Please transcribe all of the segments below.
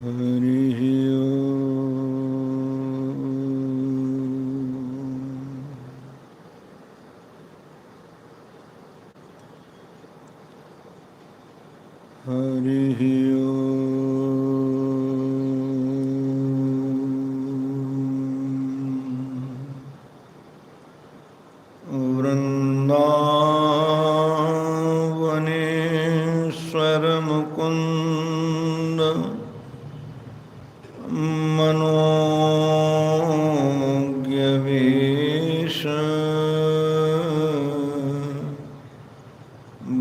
हरिः हरिः वृन्दावनेश्वर मुकुन्द मनोज्ञवेश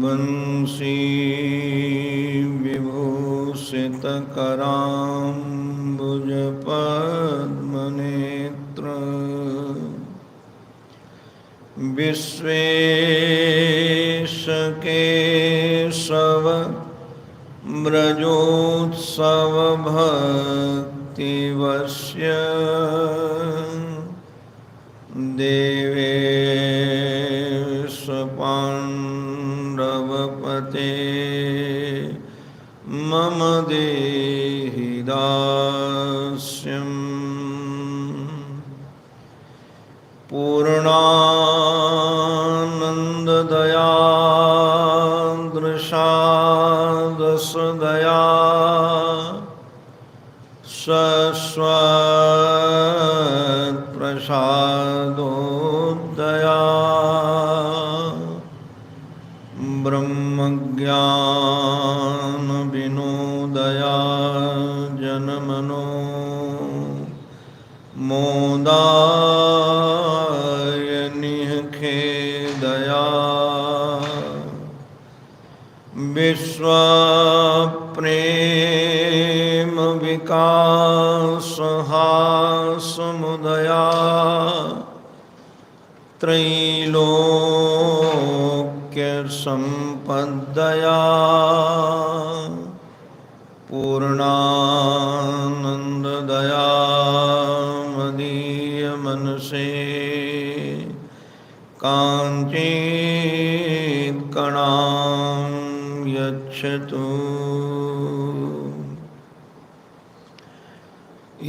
बंसी विभूषितकराम्बुजपद्मनेत्र विश्वेशकेशव व्रजोत्सवभक्तिवश्य देवेश पाण्डवपते मम देहि दास्यम् पूर्णानन्ददया दृशादसदया शश्वत्प्रसादोदया ब्रह्मज्ञानविनोदया जनमनो मोदाय निःखेदया विश्वप्रेम विकासहासमुदया त्रैलोक्यसम्पद्दया पूर्णानन्ददया मदीयमनसे काञ्चित् कणां यच्छतु।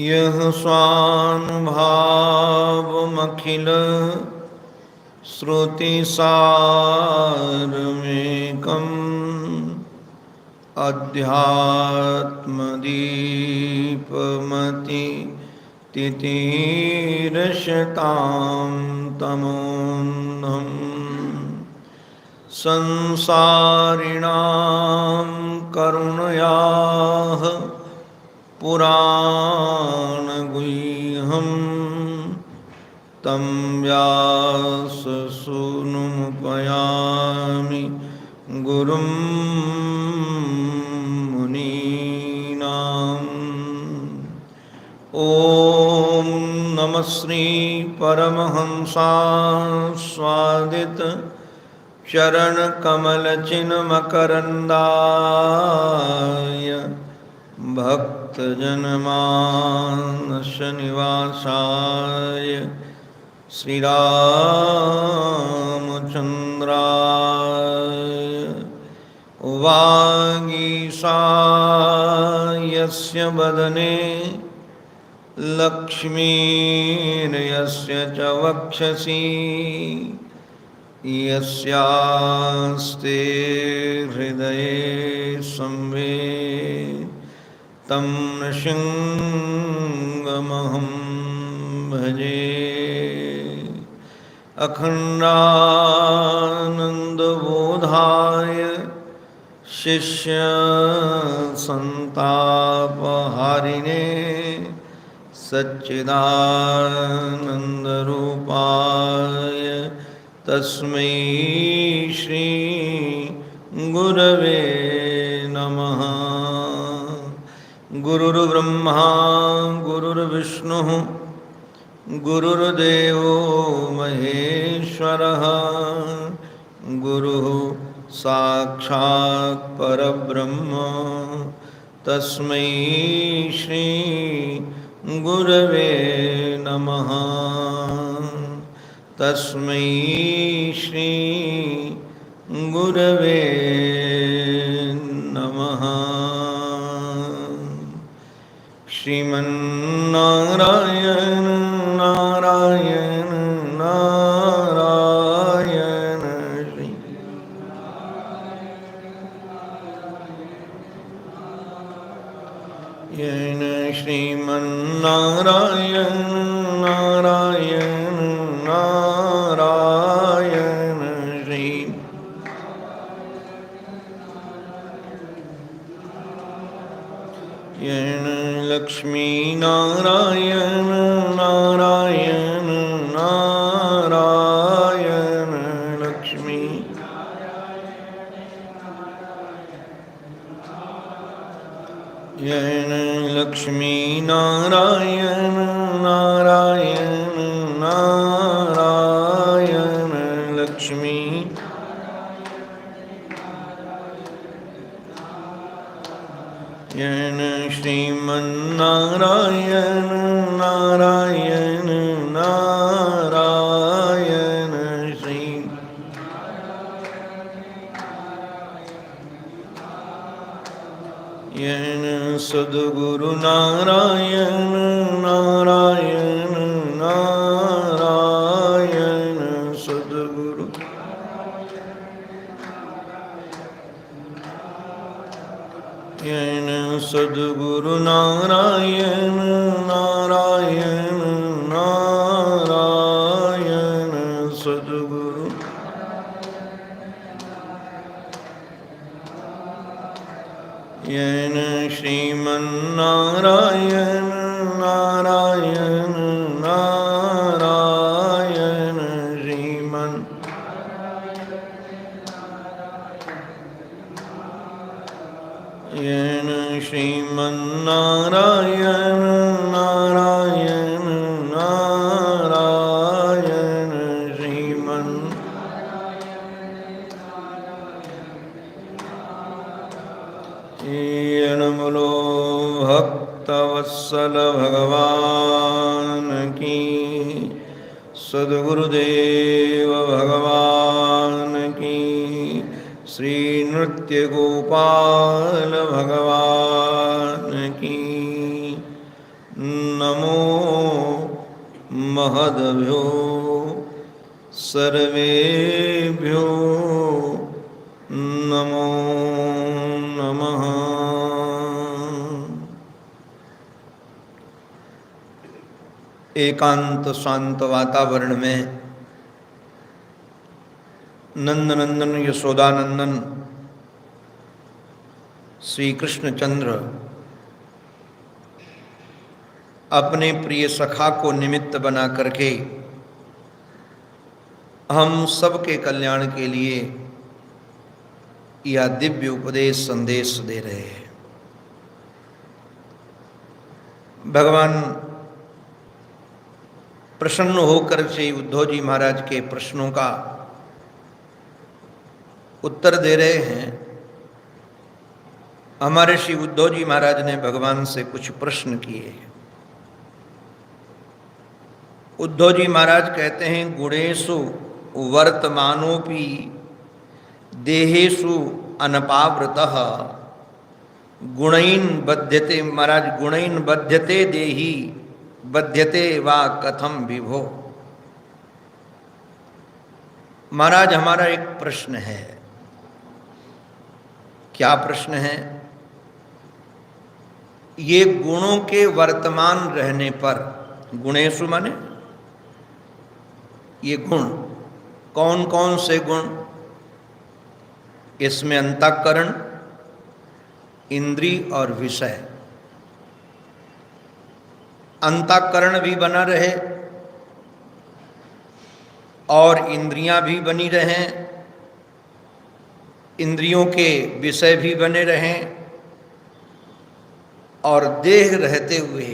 यः स्वानुभावमखिल श्रुतिसारमेकम् अध्यात्मदीपमति तितिरशतां तमोन्नम् संसारिणां करुणयाः पुराणगुह्यं तं व्याससूनुमुपयामि गुरुं मुनीनाम्। ॐ नमः श्री परमहंसास्वादित चरणकमलचिन्मकरन्दाय भक्तजनमानसनिवासाय श्रीरामचन्द्राय वागीशायस्य वदने लक्ष्मीर्यस्य च वक्षसि यस्यास्ते हृदये संवित् तं नृसिंहमहं भजे। अखण्डानन्दबोधाय शिष्यसन्तापहारिणे सच्चिदानन्दरूपाय तस्मै श्री गुरवे नमः। गुरुर्ब्रह्मा गुरुर्विष्णुः गुरुर्देवो महेश्वरः गुरुः साक्षात् परब्रह्म तस्मै श्री गुरवे नमः। तस्मै श्री गुरवे नमः। श्रीमन्नारायण नारायण नारायण श्रीमन्नारायण नारायण नारायण श्री लक्ष्मी नारायण नारायण नारायण लक्ष्मी लक्ष्मी नारायण नारायण नारायण लक्ष्मी श्रीमन्नारायण नारायण नारायण श्री सद्गुरु नारायण नारायण नारायण सद्गुरु सद्गुरु नारायण नारायण नारायण सद्गुरु श्रीमन्नारायण नारायण नारायण श्रीमन् श्रीमन्नारायण नारायण नारायण श्रीमन् बोलो भक्तवत्सल भगवान की, सद्गुरुदेव भगवान की, श्री नृत्य गोपाल भगवान की। नमो महद्भ्यो सर्वेभ्यो नमो नमः। एकांत शांत वातावरण में नंदनंदन यशोदानंदन श्री कृष्णचंद्र अपने प्रिय सखा को निमित्त बना करके हम सबके कल्याण के लिए यह दिव्य उपदेश संदेश दे रहे हैं। भगवान प्रसन्न होकर श्री उद्धव जी महाराज के प्रश्नों का उत्तर दे रहे हैं। हमारे श्री उद्धव जी महाराज ने भगवान से कुछ प्रश्न किए। उद्धव जी महाराज कहते हैं, गुणेषु वर्तमानोपि देहेषु अनपावृतः गुणैन बध्यते। महाराज, गुणैन बध्यते देही बध्यते वा कथम विभो। महाराज, हमारा एक प्रश्न है। क्या प्रश्न है? ये गुणों के वर्तमान रहने पर, गुणेषु माने ये गुण, कौन कौन से गुण? इसमें अंतःकरण, इंद्रिय और विषय। अंतःकरण भी बना रहे और इंद्रियां भी बनी रहें, इंद्रियों के विषय भी बने रहें, और देह रहते हुए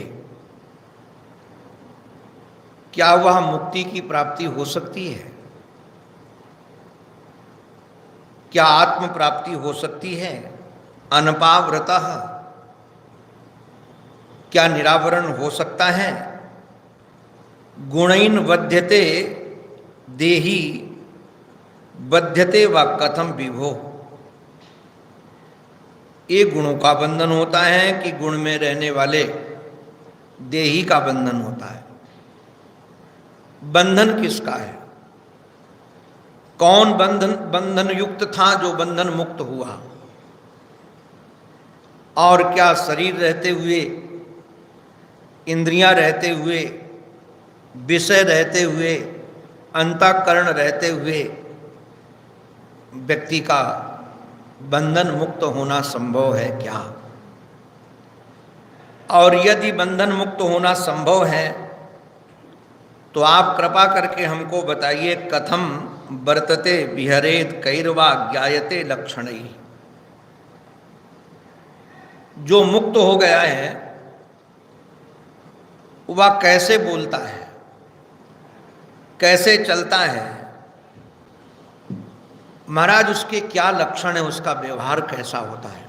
क्या वह मुक्ति की प्राप्ति हो सकती है? क्या आत्म प्राप्ति हो सकती है? अनपावृतः, क्या निरावरण हो सकता है? गुणैन बध्यते देही बध्यते व कथम विभो। ये गुणों का बंधन होता है कि गुण में रहने वाले देही का बंधन होता है। बंधन किसका है? कौन बंधन युक्त था जो बंधन मुक्त हुआ? और क्या शरीर रहते हुए, इंद्रियां रहते हुए, विषय रहते हुए, अंतःकरण रहते हुए व्यक्ति का बंधन मुक्त होना संभव है क्या? और यदि बंधन मुक्त होना संभव है तो आप कृपा करके हमको बताइए, कथम वर्तते विहरेत कैर्वा ज्ञायते लक्षणैः। जो मुक्त हो गया है वह कैसे बोलता है, कैसे चलता है? महाराज उसके क्या लक्षण है, उसका व्यवहार कैसा होता है?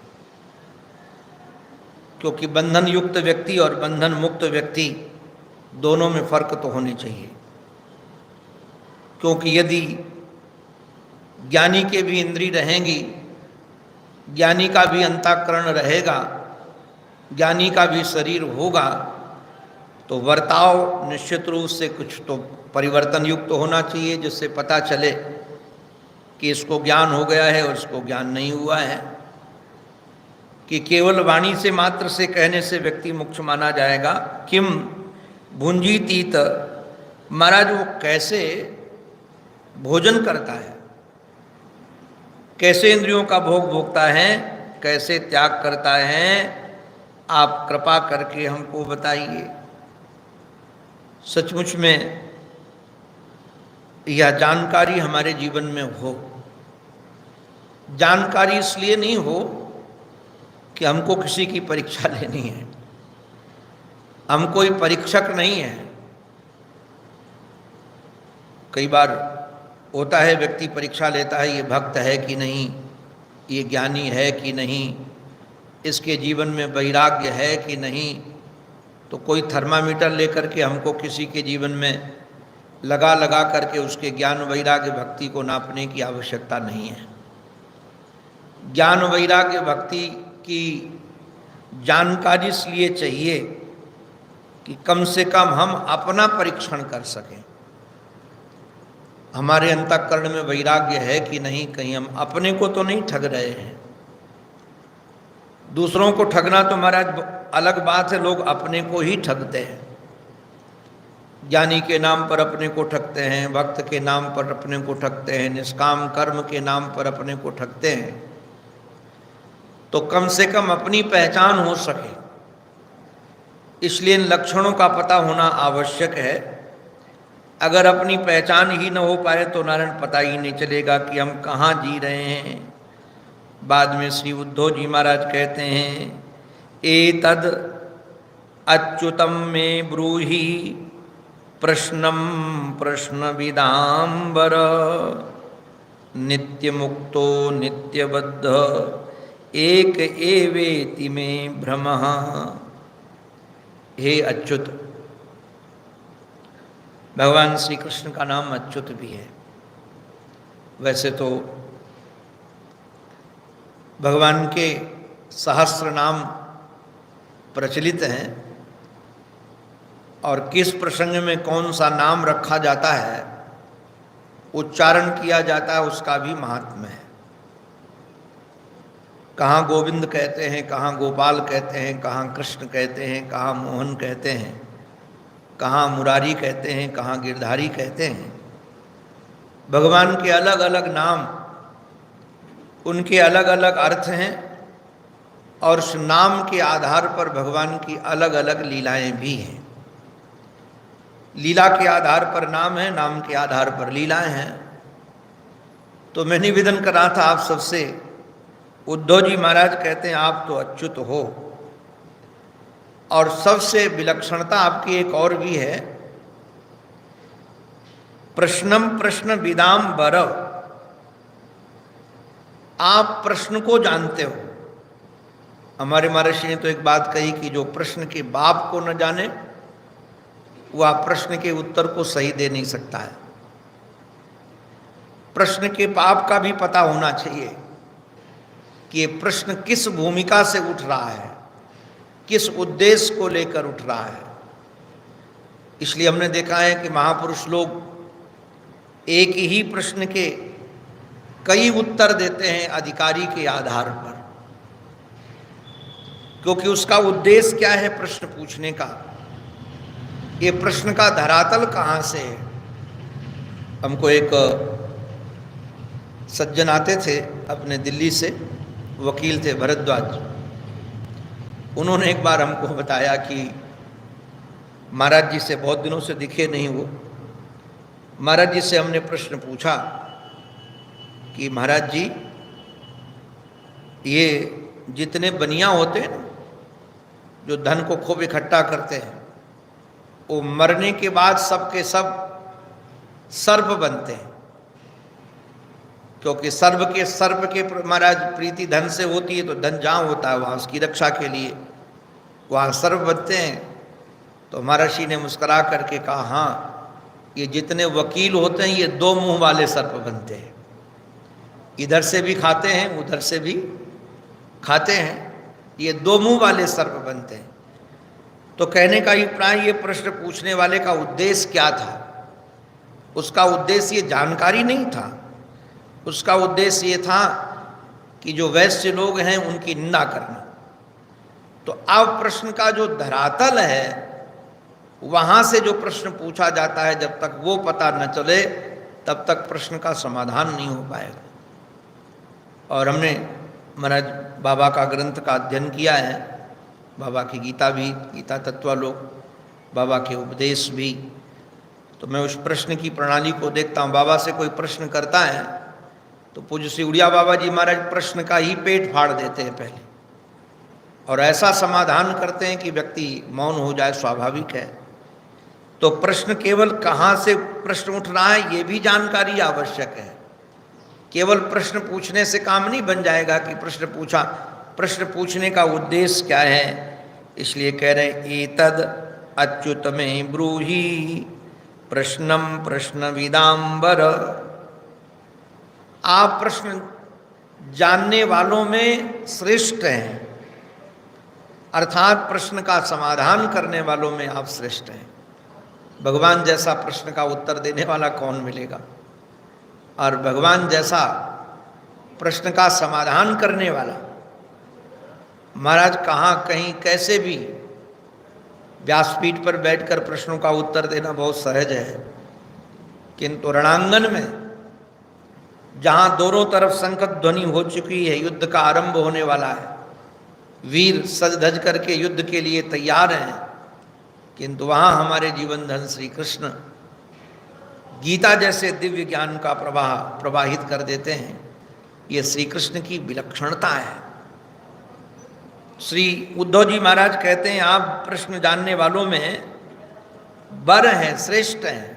क्योंकि बंधन युक्त व्यक्ति और बंधन मुक्त व्यक्ति दोनों में फर्क तो होने चाहिए। क्योंकि यदि ज्ञानी के भी इंद्री रहेंगी, ज्ञानी का भी अंतःकरण रहेगा, ज्ञानी का भी शरीर होगा, तो वर्ताव निश्चित रूप से कुछ तो परिवर्तन युक्त होना चाहिए, जिससे पता चले कि इसको ज्ञान हो गया है और इसको ज्ञान नहीं हुआ है। कि केवल वाणी से मात्र से कहने से व्यक्ति मुक्त माना जाएगा। किम भुंजीतीत, महाराज वो कैसे भोजन करता है, कैसे इंद्रियों का भोग भोगता है, कैसे त्याग करता है, आप कृपा करके हमको बताइए। सचमुच में यह जानकारी हमारे जीवन में हो। जानकारी इसलिए नहीं हो कि हमको किसी की परीक्षा लेनी है, हम कोई परीक्षक नहीं है। कई बार होता है व्यक्ति परीक्षा लेता है, ये भक्त है कि नहीं, ये ज्ञानी है कि नहीं, इसके जीवन में वैराग्य है कि नहीं। तो कोई थर्मामीटर लेकर के हमको किसी के जीवन में लगा करके उसके ज्ञान वैराग्य भक्ति को नापने की आवश्यकता नहीं है। ज्ञान वैराग्य भक्ति की जानकारी इसलिए चाहिए कि कम से कम हम अपना परीक्षण कर सकें। हमारे अंतःकरण में वैराग्य है कि नहीं, कहीं हम अपने को तो नहीं ठग रहे हैं। दूसरों को ठगना तो महाराज अलग बात है, लोग अपने को ही ठगते हैं। ज्ञानी के नाम पर अपने को ठगते हैं, भक्त के नाम पर अपने को ठगते हैं, निष्काम कर्म के नाम पर अपने को ठगते हैं। तो कम से कम अपनी पहचान हो सके, इसलिए इन लक्षणों का पता होना आवश्यक है। अगर अपनी पहचान ही न हो पाए तो नारायण पता ही नहीं चलेगा कि हम कहाँ जी रहे हैं। बाद में श्री उद्धव जी महाराज कहते हैं, एतद अच्युतम में ब्रूहि प्रश्नम प्रश्न विदाम्बर नित्य मुक्तो नित्यबद्ध एक एवेति में भ्रमः। हे अच्युत, भगवान श्री कृष्ण का नाम अच्युत भी है। वैसे तो भगवान के सहस्र नाम प्रचलित हैं और किस प्रसंग में कौन सा नाम रखा जाता है, उच्चारण किया जाता है, उसका भी महात्म्य है। कहाँ गोविंद कहते हैं, कहाँ गोपाल कहते हैं, कहाँ कृष्ण कहते हैं, कहाँ मोहन कहते हैं, कहाँ मुरारी कहते हैं, कहाँ गिरधारी कहते हैं। भगवान के अलग अलग नाम, उनके अलग अलग अर्थ हैं और उस नाम के आधार पर भगवान की अलग अलग लीलाएं भी हैं। लीला के आधार पर नाम है, नाम के आधार पर लीलाएं हैं। तो मैं निवेदन कर रहा था आप सबसे, उद्धव जी महाराज कहते हैं आप तो अच्युत हो। और सबसे विलक्षणता आपकी एक और भी है, प्रश्नम प्रश्न विदाम बर, आप प्रश्न को जानते हो। हमारे महर्षि ने तो एक बात कही कि जो प्रश्न के बाप को न जाने वह प्रश्न के उत्तर को सही दे नहीं सकता है। प्रश्न के बाप का भी पता होना चाहिए कि ये प्रश्न किस भूमिका से उठ रहा है, किस उद्देश्य को लेकर उठ रहा है। इसलिए हमने देखा है कि महापुरुष लोग एक ही प्रश्न के कई उत्तर देते हैं अधिकारी के आधार पर, क्योंकि उसका उद्देश्य क्या है प्रश्न पूछने का, ये प्रश्न का धरातल कहाँ से है। हमको एक सज्जन आते थे अपने दिल्ली से, वकील थे भरद्वाज। उन्होंने एक बार हमको बताया कि महाराज जी से बहुत दिनों से दिखे नहीं वो। महाराज जी से हमने प्रश्न पूछा कि महाराज जी, ये जितने बनिया होते हैं जो धन को खूब इकट्ठा करते हैं, वो मरने के बाद सब के सब सर्प बनते हैं, क्योंकि सर्प के महाराज प्रीति धन से होती है, तो धन जहाँ होता है वहाँ उसकी रक्षा के लिए वहाँ सर्प बनते हैं। तो महर्षि ने मुस्कुरा करके कहा, हाँ, ये जितने वकील होते हैं ये दो मुंह वाले सर्प बनते हैं, इधर से भी खाते हैं उधर से भी खाते हैं, ये दो मुंह वाले सर्प बनते हैं। तो कहने का अभिप्राय, ये प्रश्न पूछने वाले का उद्देश्य क्या था? उसका उद्देश्य ये जानकारी नहीं था, उसका उद्देश्य ये था कि जो वैश्य लोग हैं उनकी निंदा करना। तो अब प्रश्न का जो धरातल है, वहाँ से जो प्रश्न पूछा जाता है, जब तक वो पता न चले तब तक प्रश्न का समाधान नहीं हो पाएगा। और हमने महाराज बाबा का ग्रंथ का अध्ययन किया है, बाबा की गीता भी, गीता तत्वालोक, बाबा के उपदेश भी। तो मैं उस प्रश्न की प्रणाली को देखता हूँ। बाबा से कोई प्रश्न करता है तो पूज्य श्री उड़िया बाबा जी महाराज प्रश्न का ही पेट फाड़ देते हैं पहले, और ऐसा समाधान करते हैं कि व्यक्ति मौन हो जाए, स्वाभाविक है। तो प्रश्न केवल कहाँ से प्रश्न उठ रहा है ये भी जानकारी आवश्यक है। केवल प्रश्न पूछने से काम नहीं बन जाएगा कि प्रश्न पूछा, प्रश्न पूछने का उद्देश्य क्या है। इसलिए कह रहे, एतद अच्युत में ब्रूहि प्रश्नम प्रश्न विदाम्बर। आप प्रश्न जानने वालों में श्रेष्ठ हैं, अर्थात प्रश्न का समाधान करने वालों में आप श्रेष्ठ हैं। भगवान जैसा प्रश्न का उत्तर देने वाला कौन मिलेगा, और भगवान जैसा प्रश्न का समाधान करने वाला महाराज कहाँ कहीं कैसे भी व्यासपीठ पर बैठकर प्रश्नों का उत्तर देना बहुत सहज है, किंतु रणांगन में जहाँ दोनों तरफ संकट ध्वनि हो चुकी है, युद्ध का आरंभ होने वाला है, वीर सज धज करके युद्ध के लिए तैयार हैं, किंतु वहाँ हमारे जीवन धन श्री कृष्ण गीता जैसे दिव्य ज्ञान का प्रवाह प्रवाहित कर देते हैं। ये श्री कृष्ण की विलक्षणता है। श्री उद्धव जी महाराज कहते हैं, आप प्रश्न जानने वालों में बर हैं, श्रेष्ठ हैं,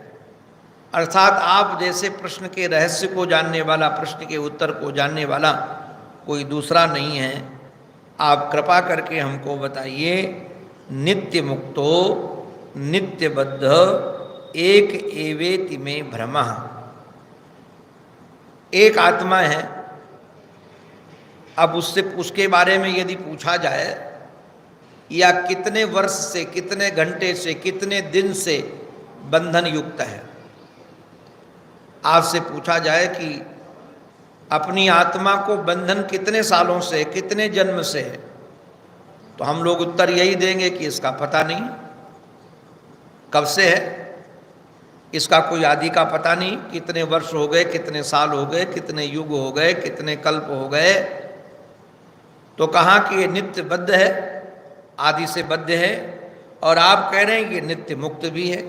अर्थात आप जैसे प्रश्न के रहस्य को जानने वाला, प्रश्न के उत्तर को जानने वाला कोई दूसरा नहीं है। आप कृपा करके हमको बताइए, नित्य मुक्तो नित्यबद्ध एक एवेति में भ्रमः। एक आत्मा है, अब उसके बारे में यदि पूछा जाए, या कितने वर्ष से, कितने घंटे से, कितने दिन से बंधन युक्त है, आपसे पूछा जाए कि अपनी आत्मा को बंधन कितने सालों से, कितने जन्म से है, तो हम लोग उत्तर यही देंगे कि इसका पता नहीं, कब से है, इसका कोई आदि का पता नहीं, कितने वर्ष हो गए, कितने साल हो गए, कितने युग हो गए, कितने कल्प हो गए। तो कहा कि ये नित्य बद्ध है, आदि से बद्ध है, और आप कह रहे हैं कि नित्य मुक्त भी है।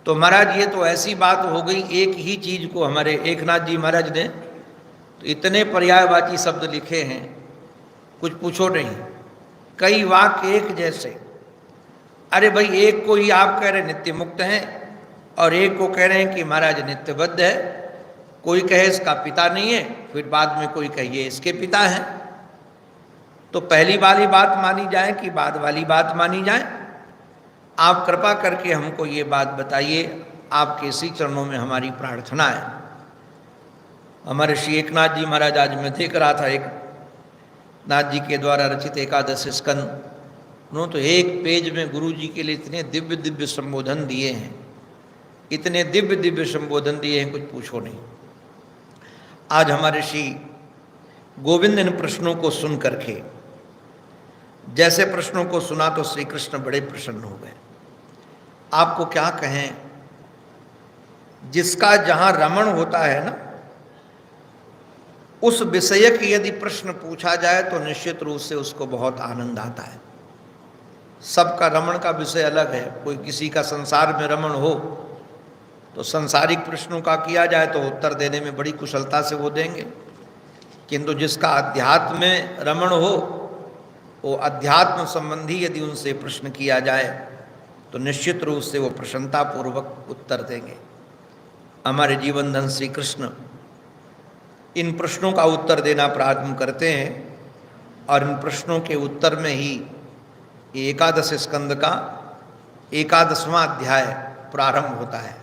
तो महाराज ये तो ऐसी बात हो गई, एक ही चीज को हमारे एकनाथ जी महाराज ने तो इतने पर्यायवाची शब्द लिखे हैं, कुछ पूछो नहीं, कई वाक्य एक जैसे। अरे भाई, एक को ही आप कह रहे नित्य मुक्त हैं और एक को कह रहे हैं कि महाराज नित्यबद्ध है। कोई कहे इसका पिता नहीं है, फिर बाद में कोई कहिए इसके पिता हैं। तो पहली वाली बात मानी जाए कि बाद वाली बात मानी जाए? आप कृपा करके हमको ये बात बताइए, आपके इसी चरणों में हमारी प्रार्थना है। हमारे श्री एकनाथ जी महाराज, आज मैं देख रहा था एक नाथ जी के द्वारा रचित एकादश स्कंद उन्होंने तो एक पेज में गुरु जी के लिए इतने दिव्य दिव्य संबोधन दिए हैं, इतने दिव्य दिव्य संबोधन दिए हैं, कुछ पूछो नहीं। आज हमारे श्री गोविंद इन प्रश्नों को सुन करके, जैसे प्रश्नों को सुना तो श्री कृष्ण बड़े प्रसन्न हो गए। आपको क्या कहें, जिसका जहां रमण होता है ना, उस विषय की यदि प्रश्न पूछा जाए तो निश्चित रूप से उसको बहुत आनंद आता है। सबका रमण का विषय अलग है। कोई किसी का संसार में रमण हो तो संसारिक प्रश्नों का किया जाए तो उत्तर देने में बड़ी कुशलता से वो देंगे, किंतु जिसका अध्यात्म में रमण हो, वो अध्यात्म संबंधी यदि उनसे प्रश्न किया जाए तो निश्चित रूप से वो प्रसन्नतापूर्वक उत्तर देंगे। हमारे जीवन धन श्री कृष्ण इन प्रश्नों का उत्तर देना प्रारंभ करते हैं और इन प्रश्नों के उत्तर में ही एकादश स्कंद का 11वां अध्याय प्रारंभ होता है।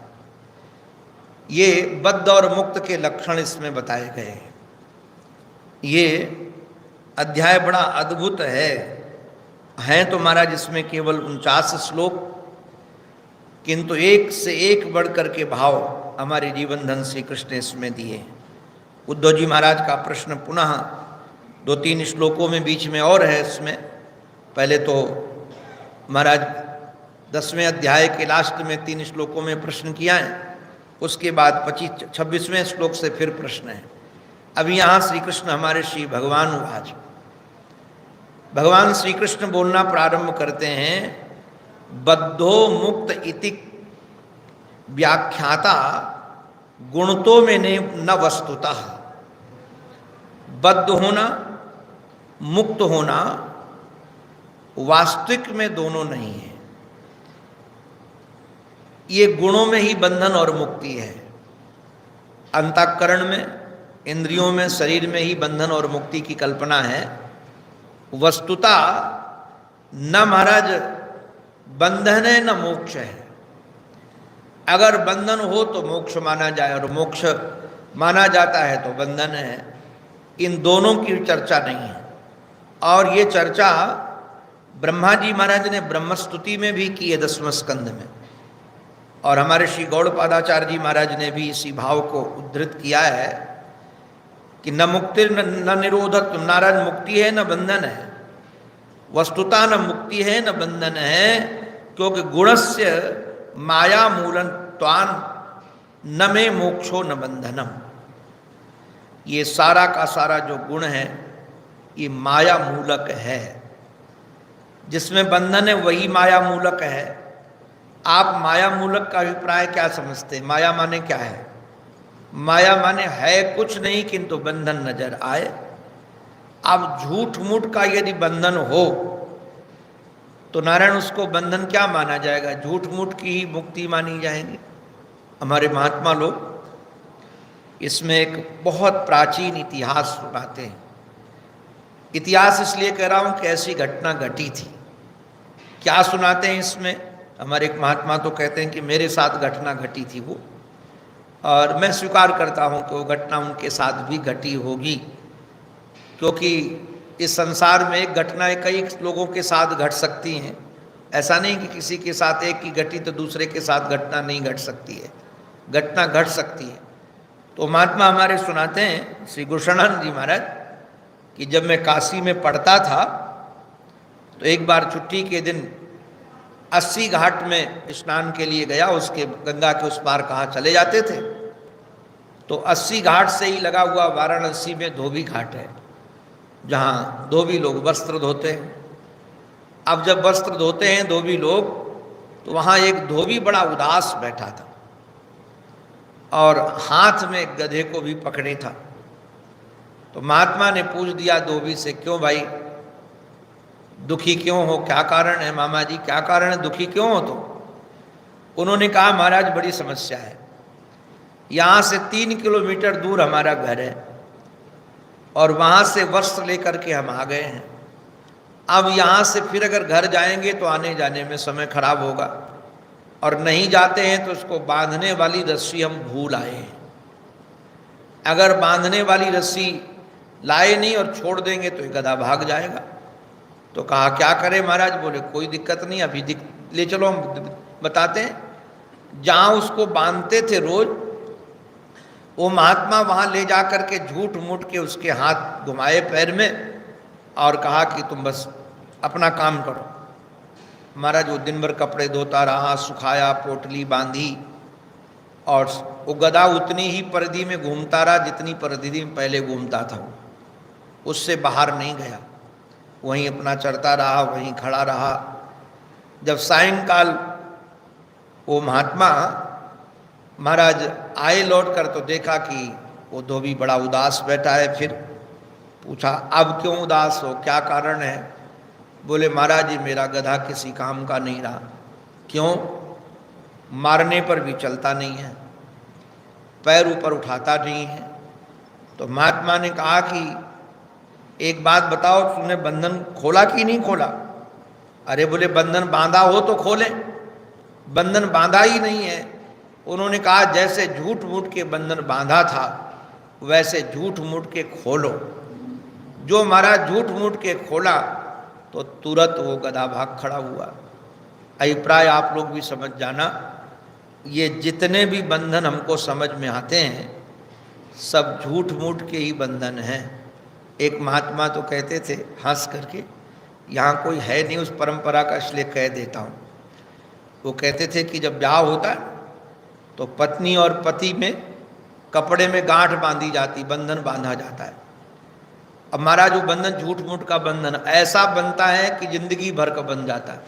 ये बद्ध और मुक्त के लक्षण इसमें बताए गए हैं। ये अध्याय बड़ा अद्भुत है तो महाराज इसमें केवल 49 श्लोक, किंतु एक से एक बढ़ कर के भाव हमारे जीवन धन श्री कृष्ण इसमें दिए। उद्धव जी महाराज का प्रश्न पुनः 2-3 श्लोकों में बीच में और है। इसमें पहले तो महाराज 10वें अध्याय के लास्ट में 3 श्लोकों में प्रश्न किया है, उसके बाद 26वें श्लोक से फिर प्रश्न है। अभी यहाँ श्री कृष्ण हमारे श्री भगवान वाच, भगवान श्री कृष्ण बोलना प्रारंभ करते हैं। बद्धो मुक्त इति व्याख्याता गुणतों में न वस्तुतः। बद्ध होना, मुक्त होना वास्तविक में दोनों नहीं है। ये गुणों में ही बंधन और मुक्ति है। अंतःकरण में, इंद्रियों में, शरीर में ही बंधन और मुक्ति की कल्पना है। वस्तुता न महाराज बंधन है न मोक्ष है। अगर बंधन हो तो मोक्ष माना जाए और मोक्ष माना जाता है तो बंधन है। इन दोनों की चर्चा नहीं है। और ये चर्चा ब्रह्मा जी महाराज ने ब्रह्मस्तुति में भी की है 10वें स्कंद में, और हमारे श्री गौड़पादाचार्य जी महाराज ने भी इसी भाव को उद्धृत किया है कि न मुक्ति न निरोधक, नारायण मुक्ति है न बंधन है। वस्तुता न मुक्ति है न बंधन है, क्योंकि गुणस्य माया मूलन त्वान न में मोक्षो न बंधनम। ये सारा का सारा जो गुण है ये माया मूलक है। जिसमें बंधन है वही माया मूलक है। आप माया मूलक का अभिप्राय क्या समझते हैं? माया माने क्या है? माया माने है कुछ नहीं किंतु बंधन नजर आए। अब झूठ मूठ का यदि बंधन हो तो नारायण उसको बंधन क्या माना जाएगा? झूठ मूठ की ही मुक्ति मानी जाएगी। हमारे महात्मा लोग इसमें एक बहुत प्राचीन इतिहास सुनाते हैं। इतिहास इसलिए कह रहा हूं कि ऐसी घटना घटी थी। क्या सुनाते हैं इसमें? हमारे एक महात्मा तो कहते हैं कि मेरे साथ घटना घटी थी वो, और मैं स्वीकार करता हूं कि वो घटना उनके साथ भी घटी होगी, क्योंकि इस संसार में एक घटनाएं कई लोगों के साथ घट सकती हैं। ऐसा नहीं कि किसी के साथ एक की घटी तो दूसरे के साथ घटना नहीं घट सकती है, घटना घट सकती है। तो महात्मा हमारे सुनाते हैं श्री गुरुशरणानंद जी महाराज कि जब मैं काशी में पढ़ता था तो एक बार छुट्टी के दिन 80 घाट में स्नान के लिए गया। उसके गंगा के उस पार कहाँ चले जाते थे तो 80 घाट से ही लगा हुआ वाराणसी में धोबी घाट है, जहाँ धोबी लोग वस्त्र धोते हैं। अब जब वस्त्र धोते हैं धोबी लोग, तो वहाँ एक धोबी बड़ा उदास बैठा था और हाथ में गधे को भी पकड़े था। तो महात्मा ने पूछ दिया धोबी से, क्यों भाई दुखी क्यों हो? क्या कारण है मामा जी, क्या कारण है, दुखी क्यों हो? तो उन्होंने कहा महाराज बड़ी समस्या है। यहाँ से 3 किलोमीटर दूर हमारा घर है और वहाँ से वस्त्र लेकर के हम आ गए हैं। अब यहाँ से फिर अगर घर जाएंगे तो आने जाने में समय खराब होगा, और नहीं जाते हैं तो इसको बांधने वाली रस्सी हम भूल आए हैं। अगर बांधने वाली रस्सी लाए नहीं और छोड़ देंगे तो ये गधा भाग जाएगा। तो कहा क्या करें महाराज? बोले कोई दिक्कत नहीं, अभी ले चलो, हम बताते हैं। जहाँ उसको बांधते थे रोज, वो महात्मा वहाँ ले जा कर के झूठ मूठ के उसके हाथ घुमाए पैर में और कहा कि तुम बस अपना काम करो। महाराज वो दिन भर कपड़े धोता रहा, सुखाया, पोटली बांधी, और वो गधा उतनी ही परिधि में घूमता रहा जितनी परिधि में पहले घूमता था। वो उससे बाहर नहीं गया, वहीं अपना चरता रहा, वहीं खड़ा रहा। जब सायंकाल वो महात्मा महाराज आए लौट कर, तो देखा कि वो धोबी बड़ा उदास बैठा है। फिर पूछा अब क्यों उदास हो, क्या कारण है? बोले महाराज जी मेरा गधा किसी काम का नहीं रहा। क्यों? मारने पर भी चलता नहीं है, पैर ऊपर उठाता नहीं है। तो महात्मा ने कहा कि एक बात बताओ, तुमने बंधन खोला कि नहीं खोला? अरे बोले बंधन बांधा हो तो खोले, बंधन बांधा ही नहीं है। उन्होंने कहा जैसे झूठ मूठ के बंधन बांधा था वैसे झूठ मूठ के खोलो। जो महाराज झूठ मूठ के खोला तो तुरंत वो गधा भाग खड़ा हुआ। अभिप्राय आप लोग भी समझ जाना, ये जितने भी बंधन हमको समझ में आते हैं सब झूठ मूठ के ही बंधन हैं। एक महात्मा तो कहते थे हंस करके, यहाँ कोई है नहीं उस परंपरा का इसलिए कह देता हूँ। वो कहते थे कि जब ब्याह होता है तो पत्नी और पति में कपड़े में गांठ बांधी जाती, बंधन बांधा जाता है। अब महाराज वो बंधन झूठ मूठ का बंधन ऐसा बनता है कि जिंदगी भर का बन जाता है,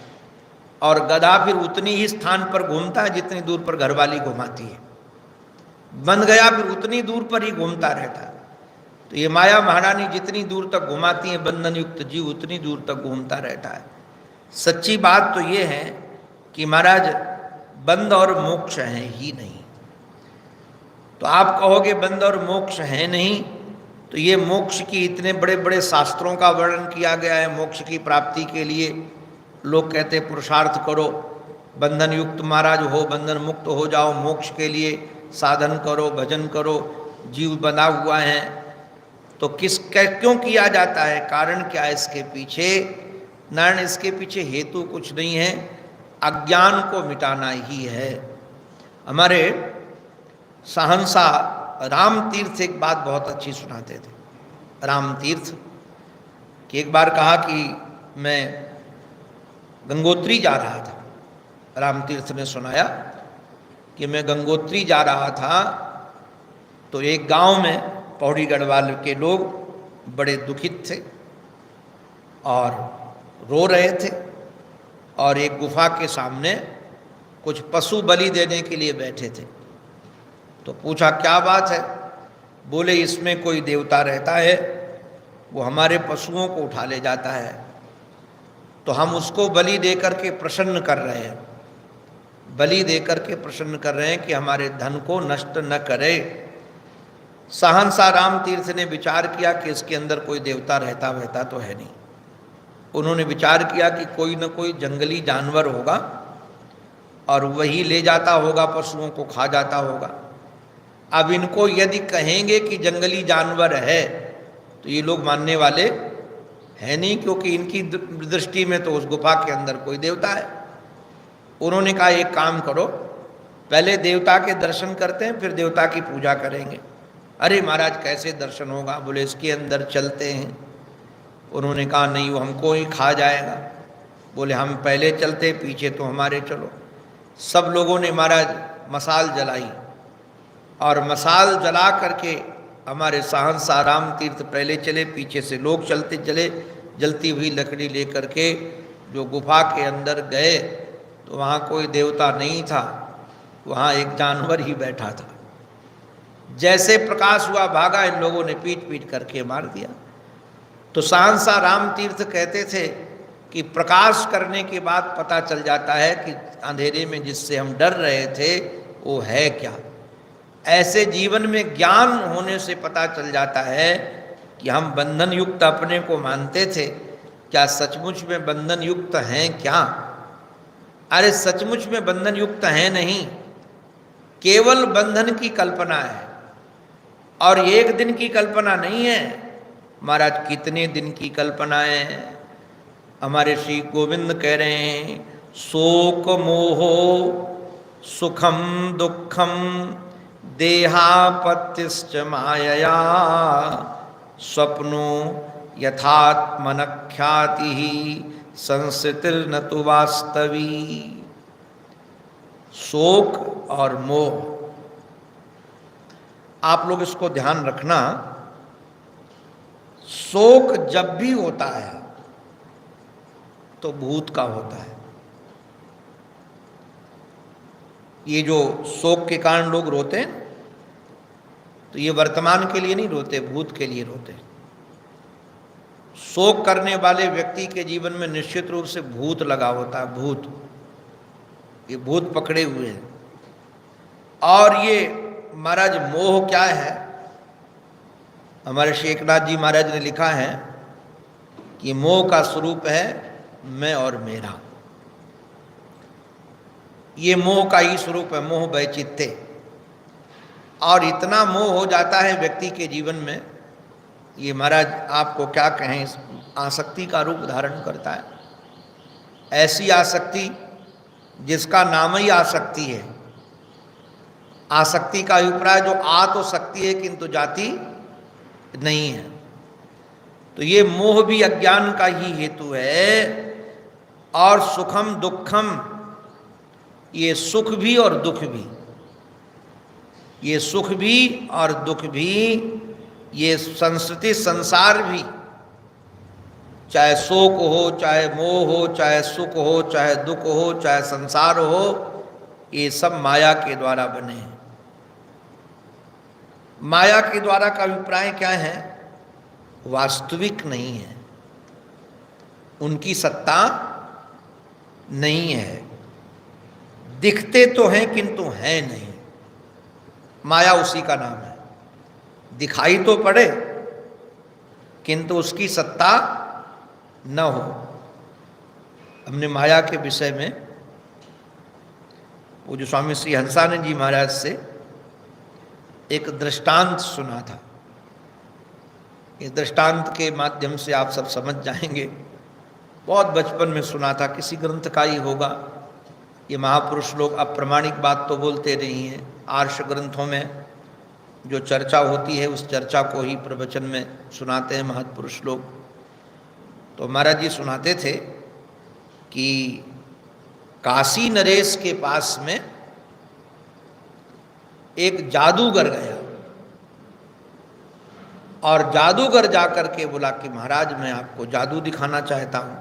और गधा फिर उतनी ही स्थान पर घूमता है जितनी दूर पर घरवाली घुमाती है। बंध गया फिर उतनी दूर पर ही घूमता रहता है। तो ये माया महारानी जितनी दूर तक घुमाती है बंधन युक्त जीव उतनी दूर तक घूमता रहता है। सच्ची बात तो ये है कि महाराज बंध और मोक्ष है ही नहीं। तो आप कहोगे बंध और मोक्ष है नहीं, तो ये मोक्ष की इतने बड़े बड़े शास्त्रों का वर्णन किया गया है। मोक्ष की प्राप्ति के लिए लोग कहते हैं पुरुषार्थ करो, बंधन युक्त महाराज हो, बंधन मुक्त हो जाओ, मोक्ष के लिए साधन करो, भजन करो, जीव बना हुआ है। तो क्यों किया जाता है? कारण क्या है इसके पीछे? नारायण इसके पीछे हेतु कुछ नहीं है, अज्ञान को मिटाना ही है। हमारे सहंसा राम तीर्थ एक बात बहुत अच्छी सुनाते थे। राम तीर्थ कि एक बार कहा कि मैं गंगोत्री जा रहा था। राम तीर्थ ने सुनाया कि मैं गंगोत्री जा रहा था तो एक गांव में पौड़ी गढ़वाल के लोग बड़े दुखित थे और रो रहे थे, और एक गुफा के सामने कुछ पशु बलि देने के लिए बैठे थे। तो पूछा क्या बात है? बोले इसमें कोई देवता रहता है, वो हमारे पशुओं को उठा ले जाता है, तो हम उसको बलि देकर के प्रसन्न कर रहे हैं, बलि देकर के प्रसन्न कर रहे हैं कि हमारे धन को नष्ट न करे। सहंसा राम तीर्थ ने विचार किया कि इसके अंदर कोई देवता रहता वहता तो है नहीं। उन्होंने विचार किया कि कोई न कोई जंगली जानवर होगा और वही ले जाता होगा, पशुओं को खा जाता होगा। अब इनको यदि कहेंगे कि जंगली जानवर है तो ये लोग मानने वाले है नहीं, क्योंकि इनकी दृष्टि में तो उस गुफा के अंदर कोई देवता है। उन्होंने कहा एक काम करो, पहले देवता के दर्शन करते हैं फिर देवता की पूजा करेंगे। अरे महाराज कैसे दर्शन होगा? बोले इसके अंदर चलते हैं। उन्होंने कहा नहीं, वो हमको ही खा जाएगा। बोले हम पहले चलते, पीछे तो हमारे चलो। सब लोगों ने महाराज मसाल जलाई, और मसाल जला करके हमारे सहंसा राम तीर्थ पहले चले, पीछे से लोग चलते चले। जलती हुई लकड़ी लेकर के जो गुफा के अंदर गए तो वहाँ कोई देवता नहीं था, वहाँ एक जानवर ही बैठा था। जैसे प्रकाश हुआ भागा, इन लोगों ने पीट पीट करके मार दिया। तो सहंसा राम तीर्थ कहते थे कि प्रकाश करने के बाद पता चल जाता है कि अंधेरे में जिससे हम डर रहे थे वो है क्या। ऐसे जीवन में ज्ञान होने से पता चल जाता है कि हम बंधन युक्त अपने को मानते थे, क्या सचमुच में बंधन युक्त हैं क्या? अरे सचमुच में बंधन युक्त हैं नहीं, केवल बंधन की कल्पना है, और एक दिन की कल्पना नहीं है। महाराज कितने दिन की कल्पनाएं हैं। हमारे श्री गोविंद कह रहे हैं, शोक मोहो सुखम दुखम देहापत्यश्च मायया स्वप्नो यथात्मनख्याति संस्थितिर्न तु वास्तवी। शोक और मोह, आप लोग इसको ध्यान रखना। शोक जब भी होता है तो भूत का होता है। ये जो शोक के कारण लोग रोते हैं, तो ये वर्तमान के लिए नहीं रोते, भूत के लिए रोते। शोक करने वाले व्यक्ति के जीवन में निश्चित रूप से भूत लगा होता है, भूत, ये भूत पकड़े हुए हैं। और ये महाराज मोह क्या है, हमारे श्री एकनाथ जी महाराज ने लिखा है कि मोह का स्वरूप है मैं और मेरा। ये मोह का ही स्वरूप है, मोह वैचित्य। और इतना मोह हो जाता है व्यक्ति के जीवन में, ये महाराज आपको क्या कहें, आसक्ति का रूप धारण करता है। ऐसी आसक्ति जिसका नाम ही आसक्ति है। आसक्ति का अभिप्राय जो आ तो सकती है किंतु जाती नहीं है। तो ये मोह भी अज्ञान का ही हेतु है। और सुखम दुखम, ये सुख भी और दुख भी, ये सुख भी और दुख भी, ये संस्कृति संसार भी, चाहे शोक हो, चाहे मोह हो, चाहे सुख हो, चाहे दुख हो, चाहे संसार हो, ये सब माया के द्वारा बने हैं। माया के द्वारा का अभिप्राय क्या है, वास्तविक नहीं है, उनकी सत्ता नहीं है, दिखते तो हैं किंतु हैं नहीं। माया उसी का नाम है, दिखाई तो पड़े किंतु उसकी सत्ता न हो। हमने माया के विषय में वो जो स्वामी श्री हंसानंद जी महाराज से एक दृष्टांत सुना था। इस दृष्टांत के माध्यम से आप सब समझ जाएंगे। बहुत बचपन में सुना था, किसी ग्रंथ का ही होगा। ये महापुरुष लोग अप्रामाणिक बात तो बोलते नहीं हैं, आर्ष ग्रंथों में जो चर्चा होती है उस चर्चा को ही प्रवचन में सुनाते हैं महापुरुष लोग। तो महाराज जी सुनाते थे कि काशी नरेश के पास में एक जादूगर गया और जादूगर जाकर के बोला कि महाराज मैं आपको जादू दिखाना चाहता हूं।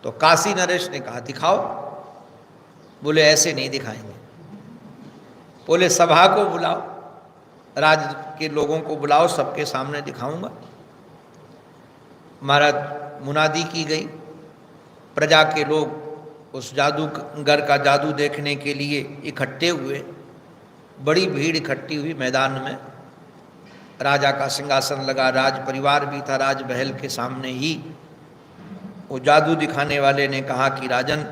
तो काशी नरेश ने कहा दिखाओ। बोले ऐसे नहीं दिखाएंगे। बोले सभा को बुलाओ, राज के लोगों को बुलाओ, सबके सामने दिखाऊंगा। महाराज मुनादी की गई, प्रजा के लोग उस जादूगर का जादू देखने के लिए इकट्ठे हुए। बड़ी भीड़ इकट्ठी हुई मैदान में। राजा का सिंहासन लगा, राज परिवार भी था राज महल के सामने ही। वो जादू दिखाने वाले ने कहा कि राजन,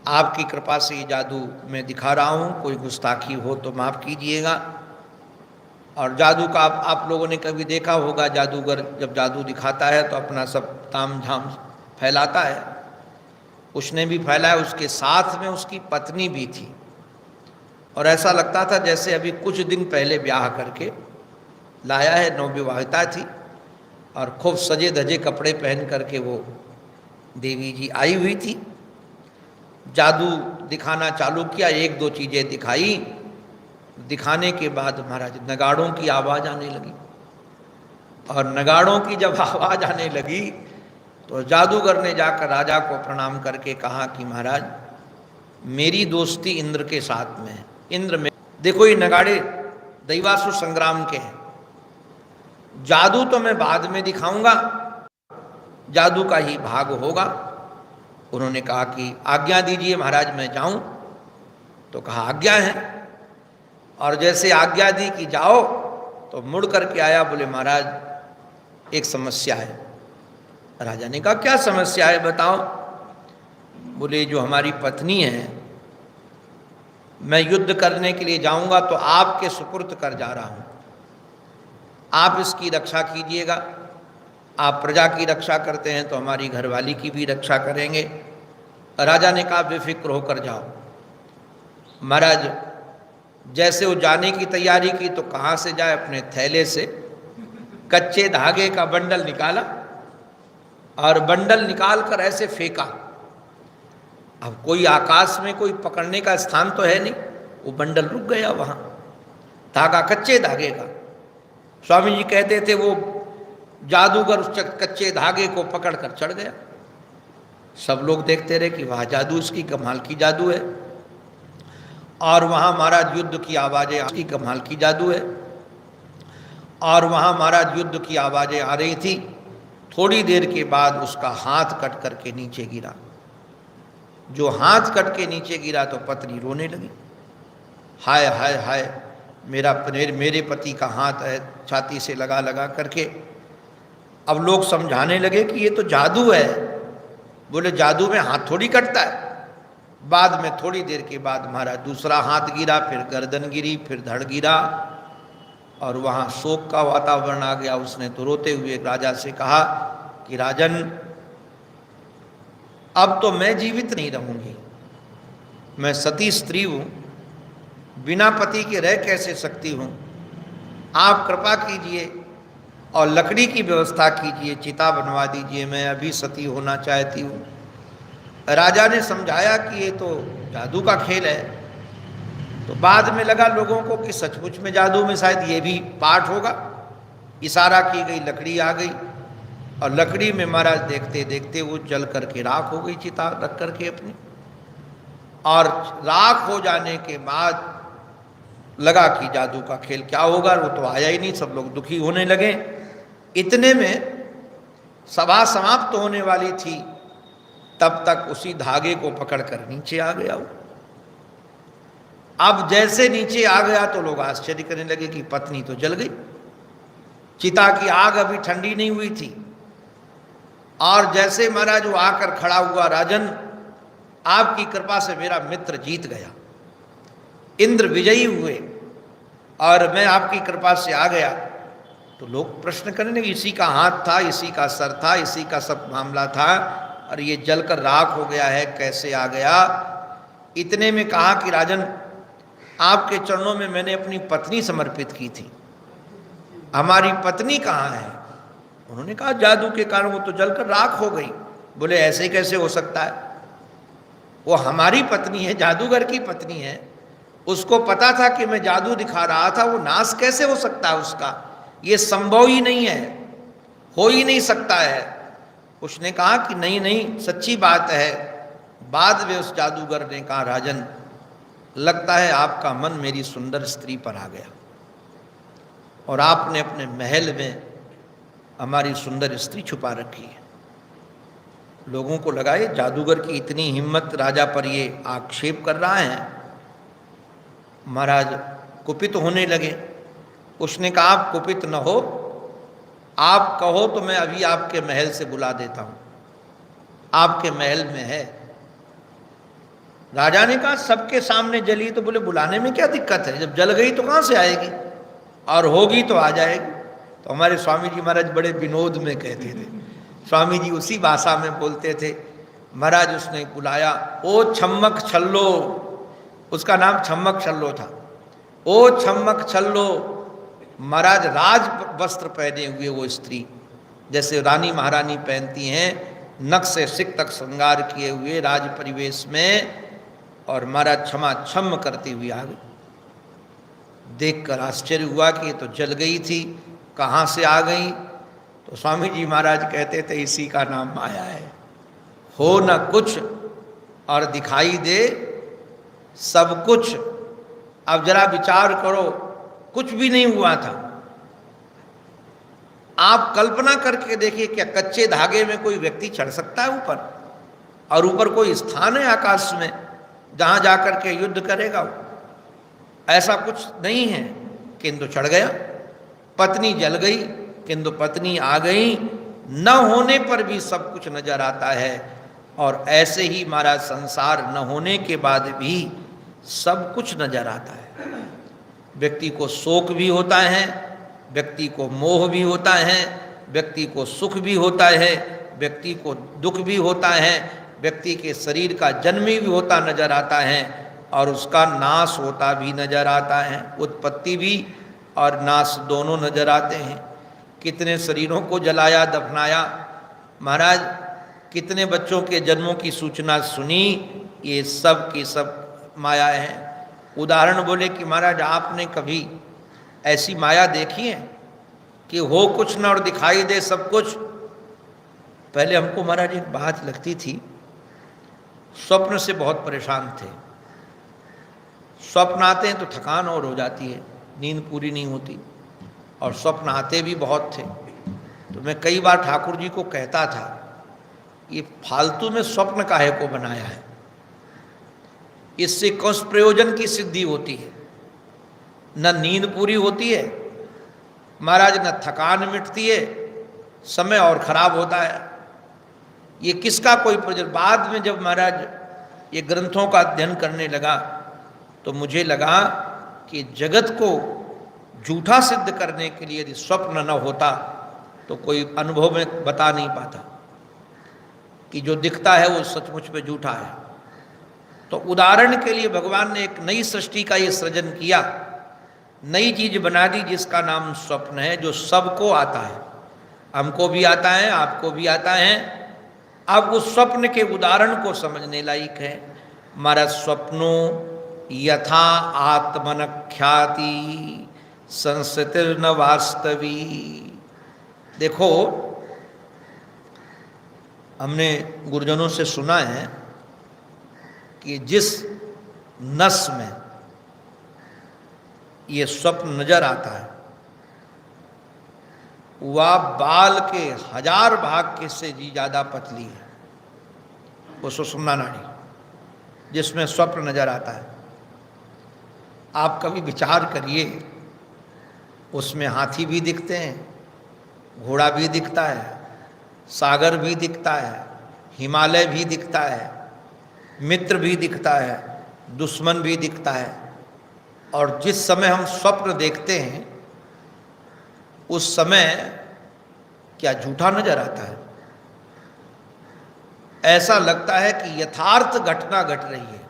आपकी कृपा से ये जादू मैं दिखा रहा हूँ, कोई गुस्ताखी हो तो माफ़ कीजिएगा। और जादू का आप लोगों ने कभी देखा होगा, जादूगर जब जादू दिखाता है तो अपना सब ताम झाम फैलाता है। उसने भी फैलाया, उसके साथ में उसकी पत्नी भी थी। और ऐसा लगता था जैसे अभी कुछ दिन पहले ब्याह करके लाया है, नवविवाहिता थी और खूब सजे धजे कपड़े पहन करके वो देवी जी आई हुई थी। जादू दिखाना चालू किया, एक दो चीज़ें दिखाई। दिखाने के बाद महाराज नगाड़ों की आवाज़ आने लगी। और नगाड़ों की जब आवाज़ आने लगी तो जादूगर ने जाकर राजा को प्रणाम करके कहा कि महाराज मेरी दोस्ती इंद्र के साथ में है। इंद्र में देखो ये नगाड़े दैवासुर संग्राम के हैं। जादू तो मैं बाद में दिखाऊंगा, जादू का ही भाग होगा। उन्होंने कहा कि आज्ञा दीजिए महाराज मैं जाऊं। तो कहा आज्ञा है। और जैसे आज्ञा दी कि जाओ तो मुड़ करके आया, बोले महाराज एक समस्या है। राजा ने कहा क्या समस्या है बताओ। बोले जो हमारी पत्नी है, मैं युद्ध करने के लिए जाऊंगा तो आपके सुपुर्द कर जा रहा हूं, आप इसकी रक्षा कीजिएगा। आप प्रजा की रक्षा करते हैं तो हमारी घरवाली की भी रक्षा करेंगे। राजा ने कहा बेफिक्र होकर जाओ। महाराज जैसे वो जाने की तैयारी की तो कहाँ से जाए, अपने थैले से कच्चे धागे का बंडल निकाला और बंडल निकाल कर ऐसे फेंका। अब कोई आकाश में कोई पकड़ने का स्थान तो है नहीं, वो बंडल रुक गया वहाँ, धागा कच्चे धागे का। स्वामी जी कहते थे वो जादूगर उस कच्चे धागे को पकड़कर चढ़ गया। सब लोग देखते रहे कि वाह जादू, इसकी कमाल की जादू है। और वहाँ महाराज युद्ध की आवाज़ें, इसकी कमाल की जादू है। और वहाँ महाराज युद्ध की आवाज़ें आ रही थी। थोड़ी देर के बाद उसका हाथ कट करके नीचे गिरा। जो हाथ कट के नीचे गिरा तो पत्नी रोने लगी, हाय हाय हाय, मेरे पति का हाथ है, छाती से लगा लगा करके। अब लोग समझाने लगे कि ये तो जादू है। बोले जादू में हाथ थोड़ी कटता है। बाद में थोड़ी देर के बाद महाराज दूसरा हाथ गिरा, फिर गर्दन गिरी, फिर धड़ गिरा और वहाँ शोक का वातावरण आ गया। उसने तो रोते हुए राजा से कहा कि राजन, अब तो मैं जीवित नहीं रहूंगी, मैं सती स्त्री हूँ, बिना पति के रह कैसे सकती हूँ। आप कृपा कीजिए और लकड़ी की व्यवस्था कीजिए, चिता बनवा दीजिए, मैं अभी सती होना चाहती हूँ। राजा ने समझाया कि ये तो जादू का खेल है। तो बाद में लगा लोगों को कि सचमुच में जादू में शायद ये भी पाठ होगा। इशारा की गई, लकड़ी आ गई और लकड़ी में महाराज देखते देखते वो जल करके राख हो गई, चिता रख करके अपनी। और राख हो जाने के बाद लगा कि जादू का खेल क्या होगा, वो तो आया ही नहीं। सब लोग दुखी होने लगे। इतने में सभा समाप्त होने वाली थी, तब तक उसी धागे को पकड़कर नीचे आ गया वो। अब जैसे नीचे आ गया तो लोग आश्चर्य करने लगे कि पत्नी तो जल गई, चिता की आग अभी ठंडी नहीं हुई थी। और जैसे महाराज वो आकर खड़ा हुआ, राजन आपकी कृपा से मेरा मित्र जीत गया, इंद्र विजयी हुए और मैं आपकी कृपा से आ गया। तो लोग प्रश्न करने लगे, इसी का हाथ था, इसी का सर था, इसी का सब मामला था और ये जलकर राख हो गया है, कैसे आ गया। इतने में कहा कि राजन, आपके चरणों में मैंने अपनी पत्नी समर्पित की थी, हमारी पत्नी कहाँ है। उन्होंने कहा जादू के कारण वो तो जलकर राख हो गई। बोले ऐसे कैसे हो सकता है, वो हमारी पत्नी है, जादूगर की पत्नी है, उसको पता था कि मैं जादू दिखा रहा था, वो नाश कैसे हो सकता है उसका, ये संभव ही नहीं है, हो ही नहीं सकता है। उसने कहा कि नहीं नहीं सच्ची बात है। बाद में उस जादूगर ने कहा राजन, लगता है आपका मन मेरी सुंदर स्त्री पर आ गया और आपने अपने महल में हमारी सुंदर स्त्री छुपा रखी है। लोगों को लगा ये जादूगर की इतनी हिम्मत, राजा पर ये आक्षेप कर रहा है। महाराज कुपित होने लगे। उसने कहा आप कुपित न हो, आप कहो तो मैं अभी आपके महल से बुला देता हूँ, आपके महल में है। राजा ने कहा सबके सामने जली तो बोले बुलाने में क्या दिक्कत है, जब जल गई तो कहाँ से आएगी, और होगी तो आ जाएगी। तो हमारे स्वामी जी महाराज बड़े विनोद में कहते थे, स्वामी जी उसी भाषा में बोलते थे। महाराज उसने बुलाया, ओ छम्मक छल्लो, उसका नाम छम्मक छल्लो था। ओ छम्मक छल्लो। महाराज राज वस्त्र पहने हुए वो स्त्री, जैसे रानी महारानी पहनती हैं, नख से सिक तक श्रृंगार किए हुए राज परिवेश में, और महाराज क्षमा छम करती हुई आ गई। देखकर आश्चर्य हुआ कि ये तो जल गई थी, कहाँ से आ गई। तो स्वामी जी महाराज कहते थे इसी का नाम माया है। हो न कुछ और दिखाई दे सब कुछ। अब जरा विचार करो, कुछ भी नहीं हुआ था। आप कल्पना करके देखिए, क्या कच्चे धागे में कोई व्यक्ति चढ़ सकता है ऊपर, और ऊपर कोई स्थान है आकाश में जहां जाकर के युद्ध करेगा वो? ऐसा कुछ नहीं है। किंतु चढ़ गया, पत्नी जल गई, किंतु पत्नी आ गई। न होने पर भी सब कुछ नजर आता है, और ऐसे ही महाराज संसार न होने के बाद भी सब कुछ नजर आता है। व्यक्ति को शोक भी होता है, व्यक्ति को मोह भी होता है, व्यक्ति को सुख भी होता है, व्यक्ति को दुख भी होता है, व्यक्ति के शरीर का जन्म भी होता नजर आता है और उसका नाश होता भी नजर आता है। उत्पत्ति भी और नाश दोनों नजर आते हैं। कितने शरीरों को जलाया दफनाया महाराज, कितने बच्चों के जन्मों की सूचना सुनी, ये सब की सब माया है। उदाहरण बोले कि महाराज आपने कभी ऐसी माया देखी है कि हो कुछ न और दिखाई दे सब कुछ। पहले हमको महाराज एक बात लगती थी, स्वप्न से बहुत परेशान थे। स्वप्न आते हैं तो थकान और हो जाती है, नींद पूरी नहीं होती, और स्वप्न आते भी बहुत थे। तो मैं कई बार ठाकुर जी को कहता था, ये फालतू में स्वप्न काहे को बनाया है, इससे कौन प्रयोजन की सिद्धि होती है? न नींद पूरी होती है महाराज, न थकान मिटती है, समय और खराब होता है। ये किसका कोई प्रयोजन? बाद में जब महाराज ये ग्रंथों का अध्ययन करने लगा तो मुझे लगा कि जगत को झूठा सिद्ध करने के लिए यदि स्वप्न न होता तो कोई अनुभव में बता नहीं पाता कि जो दिखता है वो सचमुच में झूठा है। तो उदाहरण के लिए भगवान ने एक नई सृष्टि का ये सृजन किया, नई चीज बना दी जिसका नाम स्वप्न है, जो सबको आता है, हमको भी आता है, आपको भी आता है। अब उस स्वप्न के उदाहरण को समझने लायक है। हमारा स्वप्नो यथा आत्मन ख्याति संस्थितिर्न वास्तवी। देखो, हमने गुरुजनों से सुना है कि जिस नस में ये स्वप्न नजर आता है वह बाल के 1000 भाग के से जी ज्यादा पतली है, वो सुषुम्ना नाड़ी जिसमें स्वप्न नजर आता है। आप कभी विचार करिए, उसमें हाथी भी दिखते हैं, घोड़ा भी दिखता है, सागर भी दिखता है, हिमालय भी दिखता है, मित्र भी दिखता है, दुश्मन भी दिखता है। और जिस समय हम स्वप्न देखते हैं उस समय क्या झूठा नजर आता है? ऐसा लगता है कि यथार्थ घटना घट रही है,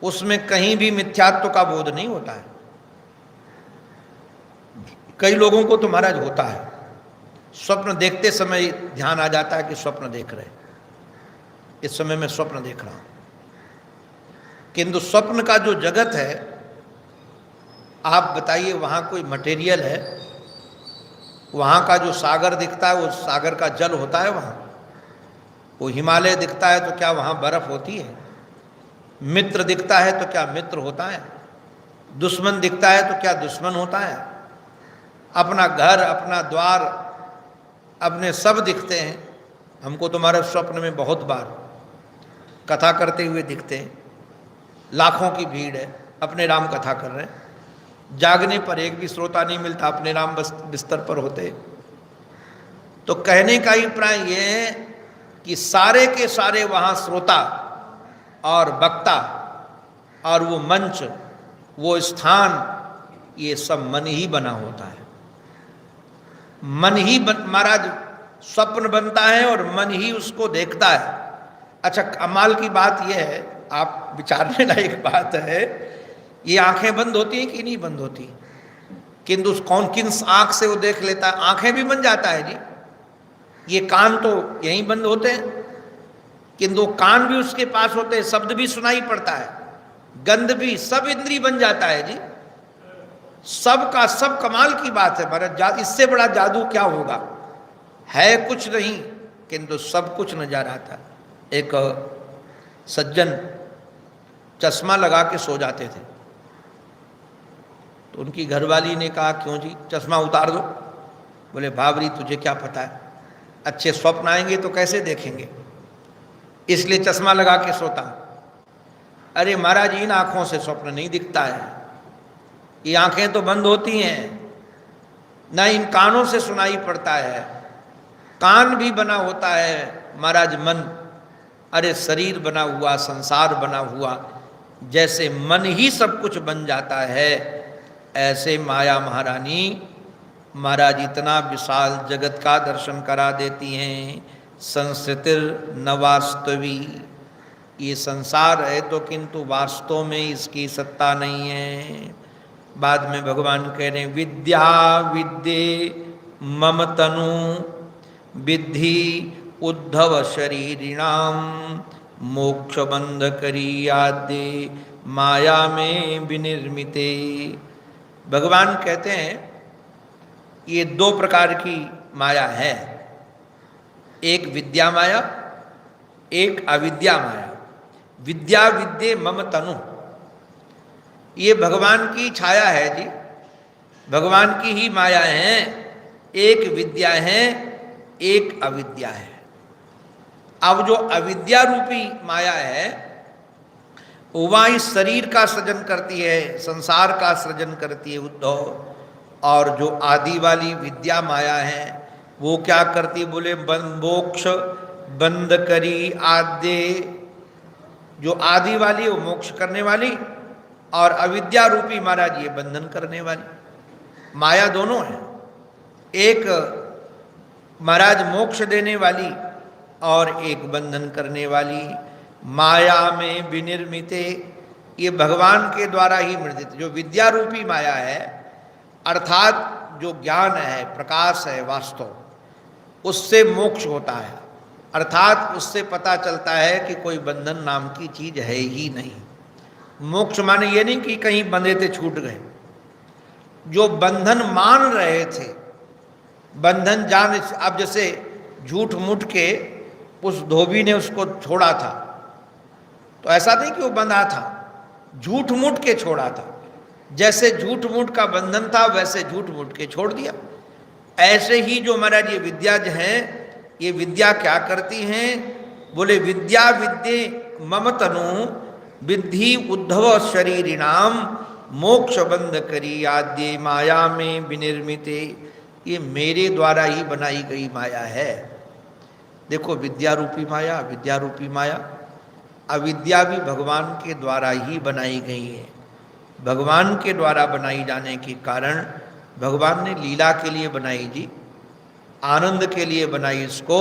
उसमें कहीं भी मिथ्यात्व का बोध नहीं होता है। कई लोगों को तो महाराज होता है, स्वप्न देखते समय ध्यान आ जाता है कि स्वप्न देख रहे, इस समय मैं स्वप्न देख रहा हूं। किंतु स्वप्न का जो जगत है, आप बताइए वहां कोई मटेरियल है? वहां का जो सागर दिखता है वो सागर का जल होता है वहां? वो हिमालय दिखता है तो क्या वहां बर्फ होती है? मित्र दिखता है तो क्या मित्र होता है? दुश्मन दिखता है तो क्या दुश्मन होता है? अपना घर, अपना द्वार, अपने सब दिखते हैं। हमको तुम्हारे स्वप्न में बहुत बार कथा करते हुए दिखते हैं, लाखों की भीड़ है, अपने राम कथा कर रहे हैं, जागने पर एक भी श्रोता नहीं मिलता, अपने राम बस बिस्तर पर होते। तो कहने का ही प्राय ये है कि सारे के सारे वहां श्रोता और वक्ता और वो मंच, वो स्थान, ये सब मन ही बना होता है। मन ही महाराज स्वप्न बनता है और मन ही उसको देखता है। अच्छा, कमाल की बात यह है, आप विचारने लायक बात है, ये आंखें बंद होती हैं कि नहीं बंद होती? किंतु कौन किन आंख से वो देख लेता है? आंखें भी बन जाता है जी। ये कान तो यहीं बंद होते हैं, किंतु कान भी उसके पास होते हैं, शब्द भी सुनाई पड़ता है, गंध भी, सब इंद्री बन जाता है जी। सब का सब कमाल की बात है महाराज, इससे बड़ा जादू क्या होगा? है कुछ नहीं, किंतु सब कुछ नजर आता। एक सज्जन चश्मा लगा के सो जाते थे, तो उनकी घरवाली ने कहा, क्यों जी, चश्मा उतार दो। बोले, भावरी तुझे क्या पता है, अच्छे स्वप्न आएंगे तो कैसे देखेंगे, इसलिए चश्मा लगा के सोता हूं। अरे महाराज, इन आंखों से स्वप्न नहीं दिखता है, ये आंखें तो बंद होती हैं, ना इन कानों से सुनाई पड़ता है। कान भी बना होता है महाराज मन। अरे शरीर बना हुआ, संसार बना हुआ, जैसे मन ही सब कुछ बन जाता है, ऐसे माया महारानी महाराज इतना विशाल जगत का दर्शन करा देती हैं। संस्थितिर न वास्तवी, ये संसार है तो किंतु वास्तव में इसकी सत्ता नहीं है। बाद में भगवान कह रहे हैं विद्या विद्ये मम तनु विद्धि उद्धव शरीरिणाम मोक्ष बंध करी आद्य माया में विनिर्मिते। भगवान कहते हैं ये दो प्रकार की माया है, एक विद्या माया, एक अविद्या माया। विद्या विद्ये मम तनु, ये भगवान की छाया है जी, भगवान की ही माया है। एक विद्या है, एक अविद्या है। अब जो अविद्या रूपी माया है वह इस शरीर का सृजन करती है, संसार का सृजन करती है उद्धव। और जो आदि वाली विद्या माया है वो क्या करती है? बोले मोक्ष बंद करी आद्य। जो आदि वाली वो मोक्ष करने वाली, और अविद्या रूपी महाराज ये बंधन करने वाली। माया दोनों है, एक महाराज मोक्ष देने वाली और एक बंधन करने वाली। माया में विनिर्मिते, ये भगवान के द्वारा ही निर्मित। जो विद्या रूपी माया है अर्थात जो ज्ञान है, प्रकाश है वास्तव, उससे मोक्ष होता है। अर्थात उससे पता चलता है कि कोई बंधन नाम की चीज है ही नहीं। मोक्ष माने ये नहीं कि कहीं बंधे थे छूट गए। जो बंधन मान रहे थे, बंधन जान, अब जैसे झूठ मूठ के उस धोबी ने उसको छोड़ा था, तो ऐसा नहीं कि वो बंधा था, झूठ मूठ के छोड़ा था। जैसे झूठ मूठ का बंधन था वैसे झूठ मूठ के छोड़ दिया। ऐसे ही जो महाराज ये विद्या जो है, ये विद्या क्या करती हैं? बोले विद्या विद्ये मम तनु विद्धि उद्धव शरीरिणाम मोक्ष बंध करी आद्य माया में विनिर्मिते। ये मेरे द्वारा ही बनाई गई माया है। देखो विद्या रूपी माया, विद्या रूपी माया। अविद्या भी भगवान के द्वारा ही बनाई गई है। भगवान के द्वारा बनाई जाने के कारण भगवान ने लीला के लिए बनाई जी, आनंद के लिए बनाई इसको,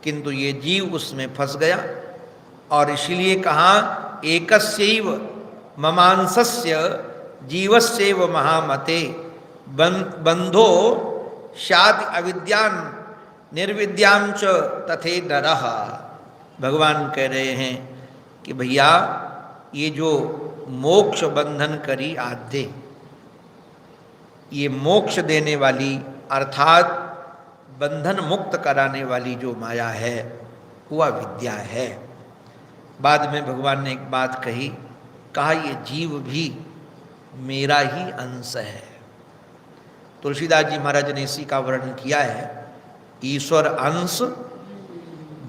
किंतु ये जीव उसमें फंस गया। और इसीलिए कहा एकस्यैव ममांसस्य जीवस्यैव महामते बंधो शाद अविद्यान निर्विद्यांच तथे नरः। भगवान कह रहे हैं कि भैया ये जो मोक्ष बंधन करी आद्य, ये मोक्ष देने वाली अर्थात बंधन मुक्त कराने वाली जो माया है वह विद्या है। बाद में भगवान ने एक बात कही, कहा ये जीव भी मेरा ही अंश है। तुलसीदास जी महाराज ने इसी का वर्णन किया है, ईश्वर अंश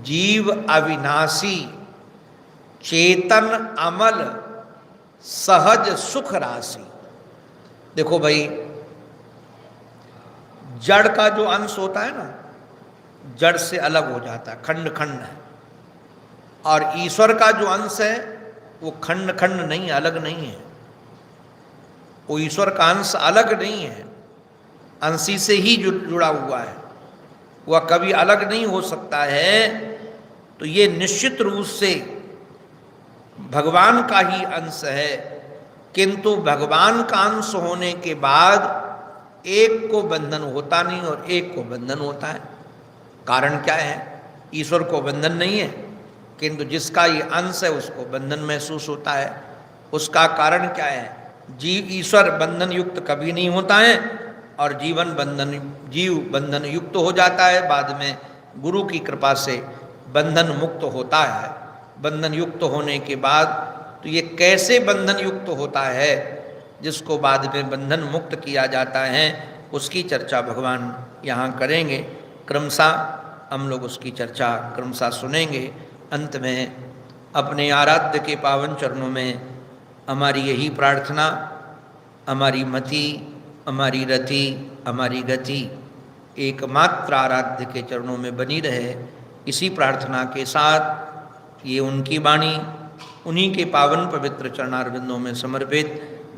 जीव अविनाशी चेतन अमल सहज सुख राशि। देखो भाई, जड़ का जो अंश होता है ना, जड़ से अलग हो जाता है, खंड खंड है। और ईश्वर का जो अंश है वो खंड खंड नहीं, अलग नहीं है। वो ईश्वर का अंश अलग नहीं है, अंशी से ही जुड़ा हुआ है, वह कभी अलग नहीं हो सकता है। तो ये निश्चित रूप से भगवान का ही अंश है, किंतु भगवान का अंश होने के बाद एक को बंधन होता नहीं और एक को बंधन होता है। कारण क्या है? ईश्वर को बंधन नहीं है, किंतु जिसका ये अंश है उसको बंधन महसूस होता है। उसका कारण क्या है? जीव ईश्वर बंधन युक्त कभी नहीं होता है और जीव बंधन युक्त हो जाता है। बाद में गुरु की कृपा से बंधन मुक्त होता है। बंधन युक्त होने के बाद तो ये कैसे बंधन युक्त होता है, जिसको बाद में बंधन मुक्त किया जाता है, उसकी चर्चा भगवान यहाँ करेंगे। क्रमशः हम लोग उसकी चर्चा क्रमशः सुनेंगे। अंत में अपने आराध्य के पावन चरणों में हमारी यही प्रार्थना, हमारी मति, हमारी रति, हमारी गति एकमात्र आराध्य के चरणों में बनी रहे। इसी प्रार्थना के साथ ये उनकी वाणी उन्हीं के पावन पवित्र चरणारविंदों में समर्पित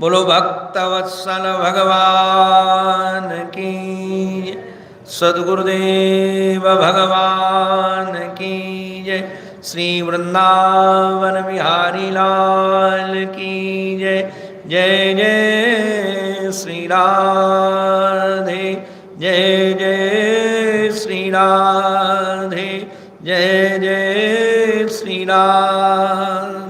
बोलो भक्तवत्सल भगवान की, सद्गुरुदेव भगवान की जय। श्री वृंदावन बिहारी लाल की जय। जय जय श्री राधे, जय जय श्री राधे, जय जय श्री राधे।